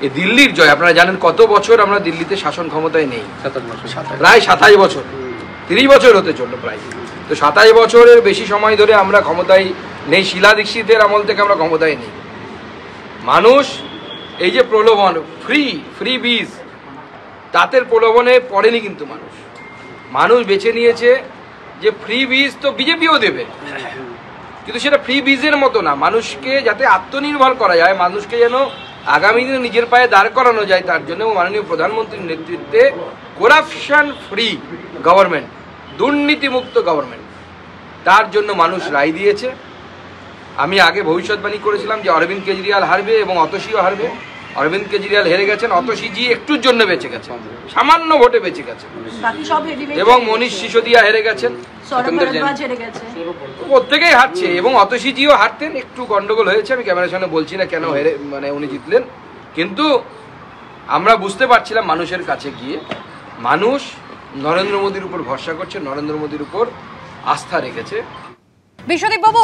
এই দিল্লির জয়, আপনারা জানেন কত বছর আমরা দিল্লিতে শাসন ক্ষমতায় নেই, প্রায় 27 বছর, 30 বছর হতে চললো প্রায়। তো 27 বছরের বেশি সময় ধরে আমরা ক্ষমতায় নেই, শিলা দীক্ষিতের আমল থেকে আমরা ক্ষমতায় নেই। মানুষ এই যে প্রলোভন, ফ্রি বীজ, তাদের প্রলোভনে পড়েনি, কিন্তু মানুষ বেছে নিয়েছে যে ফ্রি বীজ তো বিজেপিও দেবে, কিন্তু সেটা ফ্রি বীজের মতো না, মানুষকে যাতে আত্মনির্ভর করা যায়, মানুষকে যেন আগামী দিনে নিজের পায়ে দাঁড় করানো যায়, তার জন্য মাননীয় প্রধানমন্ত্রীর নেতৃত্বে করাপশন ফ্রি গভর্নমেন্ট, দুর্নীতিমুক্ত গভর্নমেন্ট, তার জন্য মানুষ রায় দিয়েছে। আমি আগে ভবিষ্যৎবাণী করেছিলাম যে অরবিন্দ কেজরিওয়াল হারবে এবং অতসীও হারবে। অরবিন্দ কেজরিওয়াল হেরে গেছেন, অতসীজি একটুর জন্য বেঁচে গেছেন, সামান্য ভোটে বেঁচে গেছেন, এবং মনীষ সিসোদিয়া হেরে গেছেন, প্রত্যেকেই হারছে, এবং অতসীজিও হারতেন, একটু গন্ডগোল হয়েছে, আমি ক্যামেরার সামনে বলছি না কেন হেরে, মানে উনি জিতলেন। কিন্তু আমরা বুঝতে পারছিলাম মানুষের কাছে গিয়ে মানুষ নরেন্দ্র মোদীর উপর ভরসা করছে, নরেন্দ্র মোদীর উপর আস্থা রেখেছে। বিশ্বদীপ বাবু,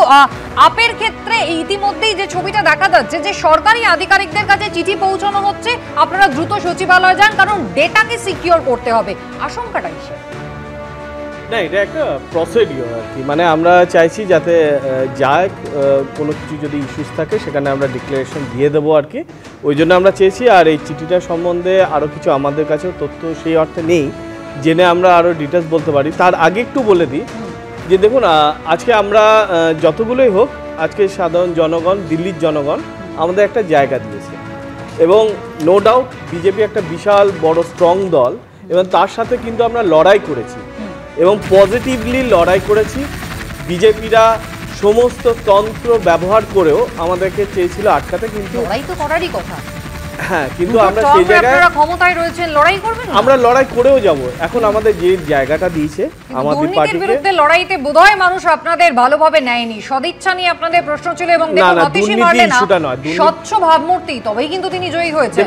আপের ক্ষেত্রে ইতিমধ্যেই যে ছবিটা দেখা যাচ্ছে যে সরকারি আধিকারিকদের কাছে চিঠি পৌঁছানো হচ্ছে, আপনারা দ্রুত সচিবালয়ে যান কারণ ডেটাকে সিকিউর করতে হবে, আশঙ্কাটা কিসের? না, এটা একটা প্রসিডিওর আর কি, মানে আমরা চাইছি যাতে যায় কোনো কিছু যদি ইস্যুস থাকে সেখানে আমরা ডিক্লারেশন দিয়ে দেবো আর কি, ওই জন্য আমরা চেয়েছি। আর এই চিঠিটা সম্বন্ধে আরও কিছু আমাদের কাছেও তথ্য সেই অর্থে নেই, জেনে আমরা আরও ডিটেলস বলতে পারি। তার আগে একটু বলে দিই যে দেখুন, আজকে আমরা যতগুলোই হোক, আজকে সাধারণ জনগণ, দিল্লির জনগণ আমাদের একটা জায়গা দিয়েছে, এবং নো ডাউট বিজেপি একটা বিশাল বড় স্ট্রং দল, এবং তার সাথে কিন্তু আমরা লড়াই করেছি এবং পজিটিভলি লড়াই করেছি। বিজেপিরা সমস্ত তন্ত্র ব্যবহার করেও আমাদেরকে চেয়েছিল আটকাতে, কিন্তু লড়াই তো করারই কথা। হ্যাঁ, কিন্তু আমরা সেই জায়গায় ক্ষমতায় রয়েছেন, লড়াই করবেন, আমরা লড়াই করেও যাব। এখন আমাদের যে জায়গাটা দিয়েছে আমাদের পার্টির বিরুদ্ধে লড়াইতে বোধহয় মানুষ আপনাদের ভালোভাবে নেয়নি, সদিচ্ছা নিয়ে আপনাদের প্রশ্ন ছিল, এবং দেখুন অতীশী মারলে না, স্বচ্ছ ভাবমূর্তি, তবেই কিন্তু তিনি জয়ী হয়েছেন।